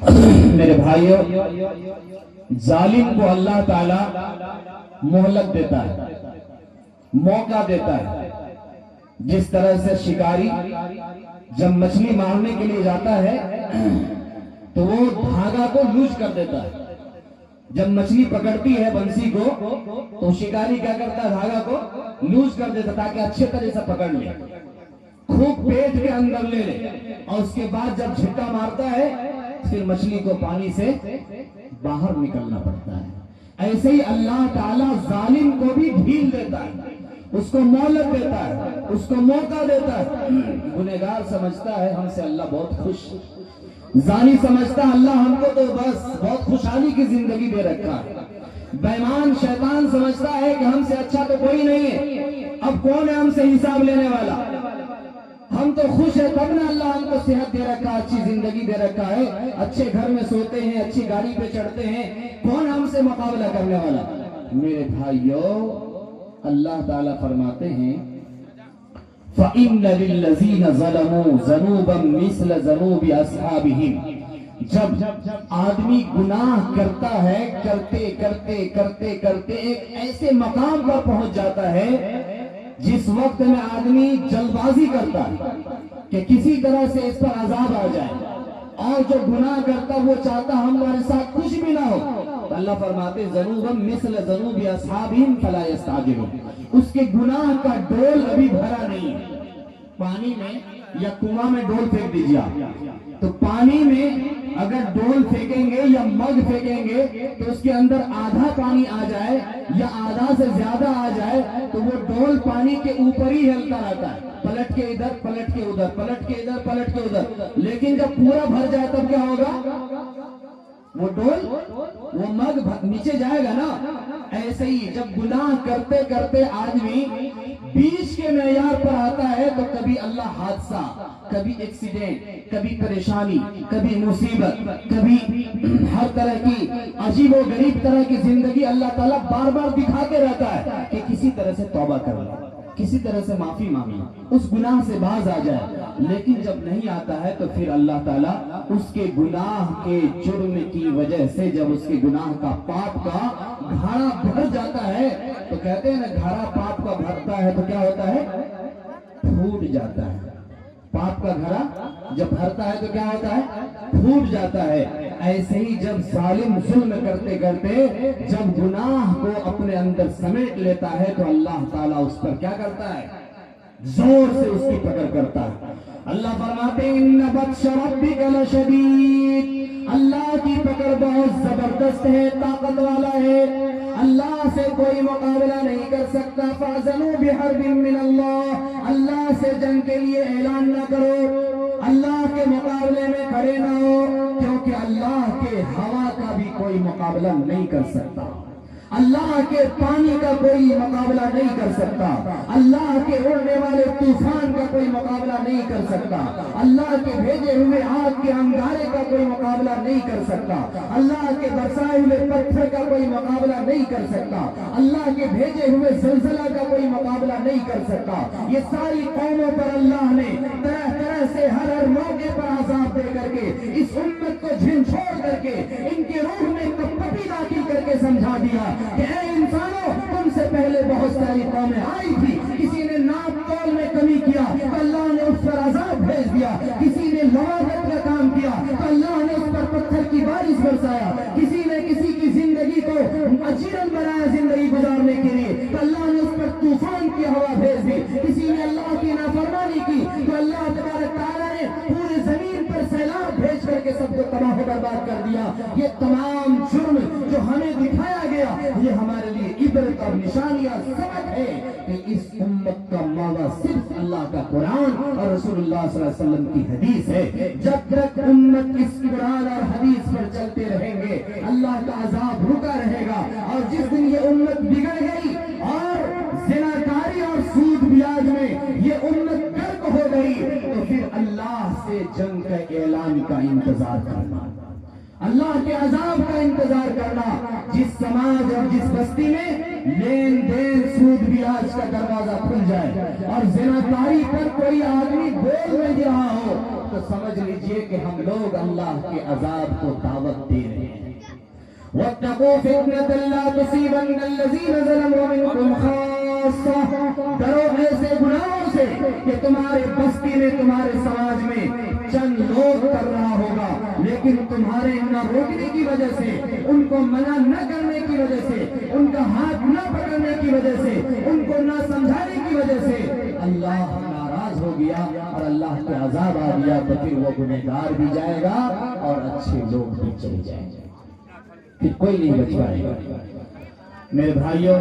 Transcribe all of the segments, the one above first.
میرے بھائیوں، ظالم کو اللہ تعالیٰ مہلت دیتا ہے، موقع دیتا ہے۔ جس طرح سے شکاری جب مچھلی مارنے کے لیے جاتا ہے تو وہ دھاگا کو لوز کر دیتا ہے۔ جب مچھلی پکڑتی ہے بنسی کو تو شکاری کیا کرتا ہے؟ دھاگا کو لوز کر دیتا تاکہ اچھے طرح سے پکڑ لے، خوب پیٹ کے اندر لے لے، اور اس کے بعد جب جھٹکا مارتا ہے پھر مچھلی کو پانی سے باہر نکلنا پڑتا ہے۔ ایسے ہی اللہ تعالیٰ ظالم کو بھی ڈھیل دیتا ہے، اس کو مہلت دیتا ہے، اس کو موقع دیتا ہے۔ گنہگار سمجھتا ہے ہم سے اللہ بہت خوش، زانی سمجھتا ہے اللہ ہم کو تو بس بہت خوشحالی کی زندگی دے رکھا ہے۔ بے ایمان شیطان سمجھتا ہے کہ ہم سے اچھا تو کوئی نہیں ہے، اب کون ہے ہم سے حساب لینے والا، ہم تو خوش ہیں، تب نہ اللہ ہم کو صحت دے رکھا، اچھی زندگی دے رکھا ہے، اچھے گھر میں سوتے ہیں، اچھی گاڑی پہ چڑھتے ہیں، کون ہم سے مقابلہ کرنے والا۔ میرے بھائیوں، اللہ تعالیٰ فرماتے ہیں فَإِنَّ لِلَّذِينَ ظَلَمُوا ذَنُوبًا مِثْلَ ذَنُوبِ أَصْحَابِهِمْ۔ جب آدمی گناہ کرتا ہے، کرتے کرتے کرتے کرتے ایک ایسے مقام پر پہنچ جاتا ہے جس وقت میں آدمی جلد بازی کرتا ہے کہ کسی طرح سے اس پر عذاب آ جائے، اور جو گناہ کرتا وہ چاہتا ہمارے ساتھ کچھ بھی نہ ہو، تو اللہ فرماتے ذنوبا مثل ذنوب اصحابہم فلا یستعجلون۔ اس کے گناہ کا ڈول ابھی بھرا نہیں ہے۔ پانی میں یا کنواں میں ڈول پھینک دیجیے آپ، تو پانی میں اگر ڈول پھینکیں گے یا مگ پھینکیں گے تو اس کے اندر آدھا پانی آ جائے یا آدھا سے زیادہ آ جائے تو وہ ڈول پانی کے اوپر ہی ہلتا رہتا ہے، پلٹ کے ادھر پلٹ کے ادھر، پلٹ کے ادھر پلٹ کے ادھر۔ لیکن جب پورا بھر جائے تب کیا ہوگا؟ وہ ڈول، وہ مگ نیچے جائے گا نا۔ ایسے ہی جب گناہ کرتے کرتے آدمی بیچ کے معیار پر آتا ہے تو کبھی اللہ حادثہ، کبھی ایکسیڈنٹ، کبھی پریشانی، کبھی مصیبت، کبھی ہر طرح کی عجیب و غریب طرح کی زندگی اللہ تعالیٰ بار بار دکھاتے رہتا ہے کہ کسی طرح سے توبہ کر لو، کسی طرح سے معافی مانگی، اس گناہ سے باز آ جائے۔ لیکن جب نہیں آتا ہے تو پھر اللہ تعالیٰ اس کے گناہ کے جرم کی وجہ سے جب اس کے گناہ کا پاپ کا گھڑا بھر جاتا ہے تو کہتے ہیں نا گھڑا پاپ کا بھرتا ہے تو کیا ہوتا ہے؟ پھوٹ جاتا ہے۔ پاپ کا گھڑا جب بھرتا ہے تو کیا ہوتا ہے؟ پھوٹ جاتا ہے۔ ایسے ہی جب ظالم ظلم کرتے کرتے جب گناہ کو اپنے اندر سمیٹ لیتا ہے تو اللہ تعالیٰ اس پر کیا کرتا ہے؟ زور سے اس کی پکڑ کرتا ہے۔ اللہ فرماتے ہیں ان بطش ربک لشدید، اللہ کی پکڑ بہت زبردست ہے، طاقت والا ہے، اللہ سے کوئی مقابلہ نہیں کر سکتا۔ فَأَذَنُوا بِحَرْبٍ مِّنَ اللَّهِ، اللہ سے جنگ کے لیے اعلان نہ کرو، اللہ کے مقابلے میں کھڑے نہ ہو، کیونکہ اللہ کے ہوا کا بھی کوئی مقابلہ نہیں کر سکتا، اللہ کے پانی کا کوئی مقابلہ نہیں کر سکتا، اللہ کے اڑنے والے طوفان کا کوئی مقابلہ نہیں کر سکتا، اللہ کے بھیجے ہوئے آگ کے انگارے کا کوئی مقابلہ نہیں کر سکتا، اللہ کے برسائے ہوئے پتھر کا کوئی مقابلہ نہیں کر سکتا، اللہ کے بھیجے ہوئے زلزلہ کا کوئی مقابلہ نہیں کر سکتا۔ یہ ساری قوموں پر اللہ نے طرح طرح سے ہر موقع پر عذاب دے کر کے اس امت کو جھنجھوڑ کر کے ان کے روح میں کپٹی داخل کر کے سمجھا دیا کہ اے انسانوں، تم سے پہلے بہت ساری قومیں آئی تھی، کسی نے ناپ تول میں کمی کیا تو اللہ نے اس پر عذاب بھیج دیا، کسی نے لواطت کا کام کیا تو اللہ نے اس پر پتھر کی بارش برسایا، کسی نے کسی کی زندگی کو اجیرن بنایا زندگی گزارنے کے لیے تو اللہ نے اس پر طوفان کی ہوا بھیج دی، کسی نے اللہ کی نافرمانی کی تو اللہ تبارک تعالیٰ نے پورے زمین پر سیلاب بھیج کر کے سب کو تباہ و برباد کر دیا۔ یہ تمام جرم جو ہمیں دکھایا گیا یہ ہمارے لیے عبرت اور نشانیاں سبق ہے کہ اس امت کا مولا صرف اللہ کا قرآن اور رسول اللہ صلی اللہ علیہ وسلم کی حدیث ہے۔ جب تک امت اس قرآن اور حدیث پر چلتے رہیں گے اللہ کا عذاب رکا رہے گا، اور جس دن یہ امت بگڑ گئی اور زناکاری اور سود بیاج میں یہ امت غرق ہو گئی تو پھر اللہ سے جنگ کا اعلان کا انتظار کرنا۔ اللہ کے عذاب کا انتظار کرنا. جس سماج اور جس بستی میں لین دین سود بیاج کا دروازہ کھل جائے اور زناکاری پر کوئی آدمی بول نہیں رہا ہو تو سمجھ لیجئے کہ ہم لوگ اللہ کے عذاب کو دعوت دے رہے ہیں. وَاتَّقُوا فِتْنَةً لَا تُصِيبَنَّ الَّذِينَ ظَلَمُوا مِنْكُمْ خَاصَّةً. ڈرو ایسے گناہوں سے کہ تمہارے بستی میں تمہارے سماج میں چند لوگ کر رہا ہوگا لیکن تمہارے نہ روکنے کی وجہ سے, ان کو منع نہ کرنے کی وجہ سے, ان کا ہاتھ نہ پکڑنے کی وجہ سے, ان کو نہ سمجھانے کی وجہ سے اللہ ناراض ہو گیا اور اللہ کے عذاب آ گیا تو پھر وہ گنہگار بھی جائے گا اور اچھے لوگ بھی چلے جائیں گے, پھر کوئی نہیں بچ پائے گا. میرے بھائیوں,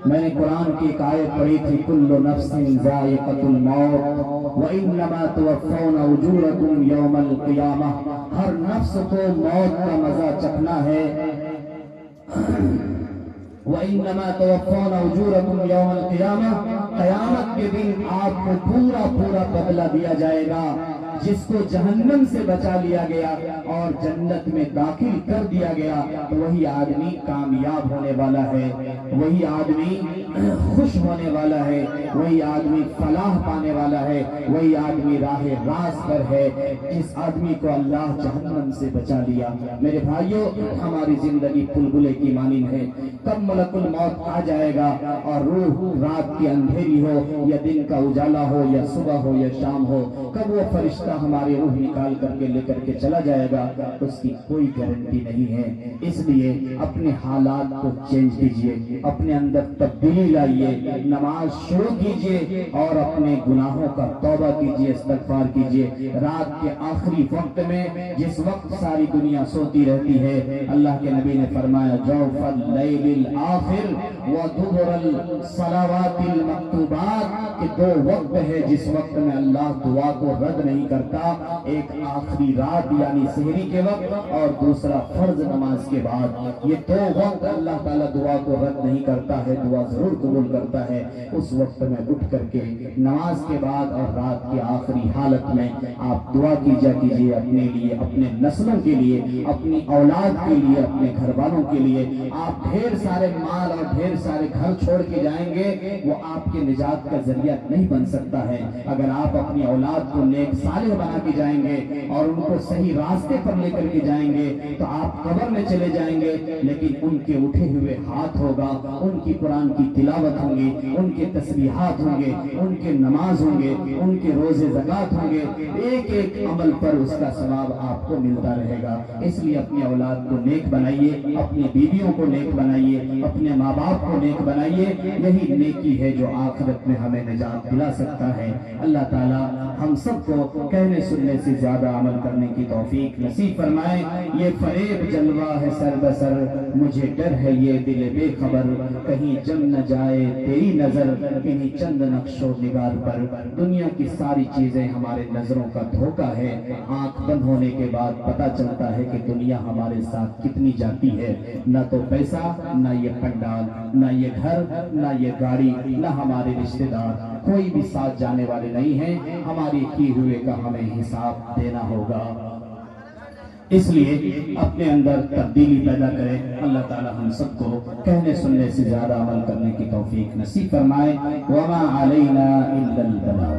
میں نے قرآن کی ایک آیت پڑھی تھی, کل نفس ذائقۃ الموت وانما توفون اجورکم یوم القیامہ. ہر نفس کو موت کا مزہ چکھنا ہے. وانما توفون اجورکم یوم القیامہ. قیامت کے دن آپ کو پورا پورا بدلہ دیا جائے گا. جس کو جہنم سے بچا لیا گیا اور جنت میں داخل کر دیا گیا تو وہی آدمی کامیاب ہونے والا ہے, وہی آدمی خوش ہونے والا ہے, وہی آدمی فلاح پانے والا ہے, وہی آدمی راہ راست پر ہے جس آدمی کو اللہ جہنم سے بچا لیا. میرے بھائیوں, ہماری زندگی بلبلے کی مانند ہے. کب ملک الموت آ جائے گا اور روح رات کی اندھیری ہو یا دن کا اجالا ہو یا صبح ہو یا شام ہو, کب وہ فرشتہ ہماری روح نکال کر کے لے کر کے چلا جائے گا اس کی کوئی گارنٹی نہیں ہے. اس لیے اپنے حالات کو چینج کیجئے, اپنے اندر تبدیلی لائیے, نماز شروع کیجئے اور اپنے گناہوں کا توبہ کیجئے, استغفار کیجئے. رات کے آخری وقت میں جس وقت ساری دنیا سوتی رہتی ہے, اللہ کے نبی نے فرمایا جوف اللیل الآخر ودبر الصلوات المکتوبات, کہ دو وقت ہے جس وقت میں اللہ دعا کو رد نہیں کرتا. ایک آخری رات یعنی سحری کے وقت اور دوسرا فرض نماز کے بعد. یہ دو وقت اللہ تعالیٰ دعا کو رد نہیں کرتا ہے, دعا ضرور قبول کرتا ہے. اس وقت میں اٹھ کر کے نماز کے بعد اور رات کی آخری حالت میں آپ دعا کیجئے اپنے لیے, اپنے نسلوں کے لیے, اپنی اولاد کے لیے, اپنے گھر والوں کے لیے. آپ ڈھیر سارے مال اور ڈھیر سارے گھر چھوڑ کے جائیں گے, وہ آپ کے نجات کا ذریعہ نہیں بن سکتا ہے. اگر آپ اپنی اولاد کو نیک صالح بنا کے جائیں گے اور ان کو صحیح راستے پر لے کر کے جائیں گے تو آپ قبر میں چلے جائیں گے لیکن ان کے اٹھے ہوئے ہاتھ ہوگا, ان کی قرآن کی تلاوت ہوں گی, ان کے تسبیحات ہوں گے, ان کے نماز ہوں گے, ان کے روزے زکات ہوں گے. ایک ایک عمل پر اس کا ثواب آپ کو ملتا رہے گا. اس لیے اپنی اولاد کو نیک بنائیے, اپنی بیویوں کو نیک بنائیے, اپنے ماں باپ کو نیک بنائیے. یہی نیکی ہے جو آخرت میں ہمیں نجات دلا سکتا ہے. اللہ تعالی ہم سب کو کہنے سننے سے زیادہ عمل کرنے کی توفیق نصیب فرمائے. یہ فریب جلوہ ہے سر بسر, مجھے ڈر ہے یہ دل بے خبر, کہیں جم نہ جائے تیری نظر کہیں چند نقش و نگار پر. دنیا کی ساری چیزیں ہمارے نظروں کا دھوکہ ہے. آنکھ بند ہونے کے بعد پتہ چلتا ہے کہ دنیا ہمارے ساتھ کتنی جاتی ہے. نہ تو پیسہ, نہ یہ پنڈال, نہ یہ گھر, نہ یہ گاڑی, نہ ہمارے رشتہ دار, کوئی بھی ساتھ جانے والے نہیں ہیں. ہماری کی ہوئے کا ہمیں حساب دینا ہوگا. اس لیے اپنے اندر تبدیلی پیدا کریں. اللہ تعالی ہم سب کو کہنے سننے سے زیادہ عمل کرنے کی توفیق نصیب فرمائے. وما علینا الا البلاغ.